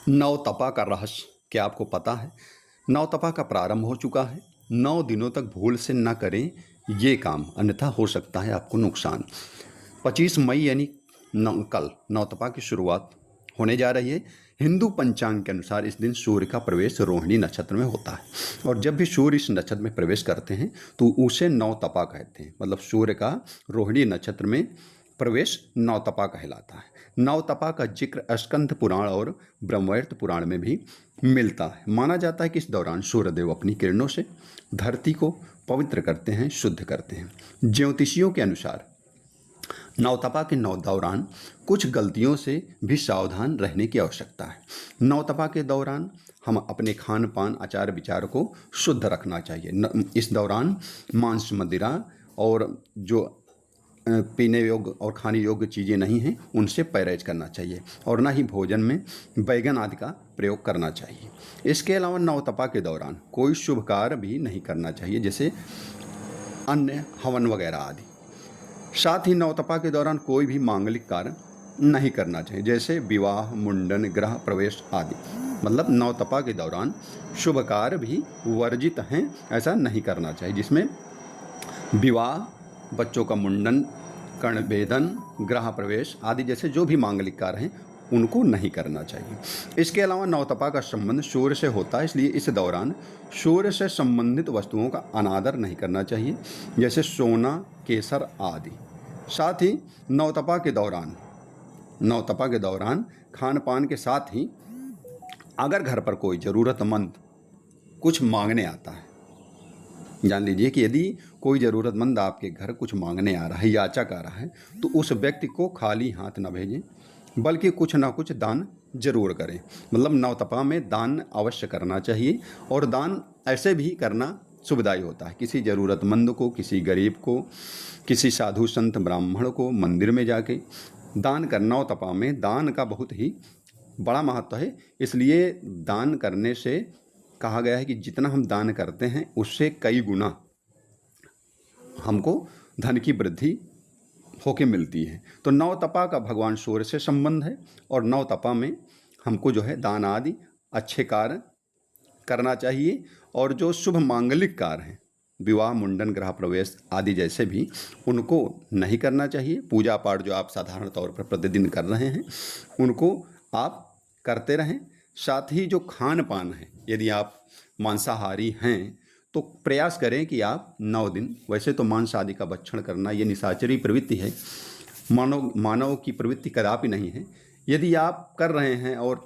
नवतपा का रहस्य क्या आपको पता है? नवतपा का प्रारंभ हो चुका है। 9 दिनों तक भूल से न करें ये काम, अन्यथा हो सकता है आपको नुकसान। 25 मई यानी कल नवतपा की शुरुआत होने जा रही है। हिंदू पंचांग के अनुसार इस दिन सूर्य का प्रवेश रोहिणी नक्षत्र में होता है और जब भी सूर्य इस नक्षत्र में प्रवेश करते हैं तो उसे नवतपा कहते हैं। मतलब सूर्य का रोहिणी नक्षत्र में प्रवेश नवतपा कहलाता है। नवतपा का जिक्र स्कंद पुराण और ब्रह्मवैवर्त पुराण में भी मिलता है। माना जाता है कि इस दौरान सूर्यदेव अपनी किरणों से धरती को पवित्र करते हैं, शुद्ध करते हैं। ज्योतिषियों के अनुसार नवतपा के दौरान कुछ गलतियों से भी सावधान रहने की आवश्यकता है। नवतपा के दौरान हम अपने खान पान आचार विचार को शुद्ध रखना चाहिए। इस दौरान मांस मदिरा और जो पीने योग्य और खाने योग्य चीज़ें नहीं हैं उनसे परहेज करना चाहिए और ना ही भोजन में बैगन आदि का प्रयोग करना चाहिए। इसके अलावा नवतपा के दौरान कोई शुभ कार्य भी नहीं करना चाहिए, जैसे अन्य हवन वगैरह आदि। साथ ही नवतपा के दौरान कोई भी मांगलिक कार्य नहीं करना चाहिए, जैसे विवाह, मुंडन, गृह प्रवेश आदि। मतलब नवतपा के दौरान शुभ कार्य भी वर्जित हैं, ऐसा नहीं करना चाहिए, जिसमें विवाह, बच्चों का मुंडन, कर्णवेधन, गृह प्रवेश आदि जैसे जो भी मांगलिक कार्य हैं उनको नहीं करना चाहिए। इसके अलावा नवतपा का संबंध सूर्य से होता है, इसलिए इस दौरान सूर्य से संबंधित वस्तुओं का अनादर नहीं करना चाहिए, जैसे सोना, केसर आदि। साथ ही नवतपा के दौरान खान पान के साथ ही अगर घर पर कोई ज़रूरतमंद कुछ मांगने आता है, जान लीजिए कि यदि कोई ज़रूरतमंद आपके घर कुछ मांगने आ रहा है, याचक आ रहा है, तो उस व्यक्ति को खाली हाथ न भेजें, बल्कि कुछ ना कुछ दान जरूर करें। मतलब नवतपा में दान अवश्य करना चाहिए और दान ऐसे भी करना सुविधाई होता है। किसी ज़रूरतमंद को, किसी गरीब को, किसी साधु संत ब्राह्मण को मंदिर में जाके दान करना। नवतपा में दान का बहुत ही बड़ा महत्व है, इसलिए दान करने से कहा गया है कि जितना हम दान करते हैं उससे कई गुना हमको धन की वृद्धि होके मिलती है। तो नवतपा का भगवान सूर्य से संबंध है और नवतपा में हमको जो है दान आदि अच्छे कार्य करना चाहिए और जो शुभ मांगलिक कार्य हैं, विवाह, मुंडन, गृह प्रवेश आदि जैसे भी, उनको नहीं करना चाहिए। पूजा पाठ जो आप साधारण तौर पर प्रतिदिन कर रहे हैं उनको आप करते रहें। साथ ही जो खान पान है, यदि आप मांसाहारी हैं तो प्रयास करें कि आप 9 दिन, वैसे तो मांस आदि का भक्षण करना ये निशाचरी प्रवृत्ति है, मानव की प्रवृत्ति कदापि नहीं है। यदि आप कर रहे हैं और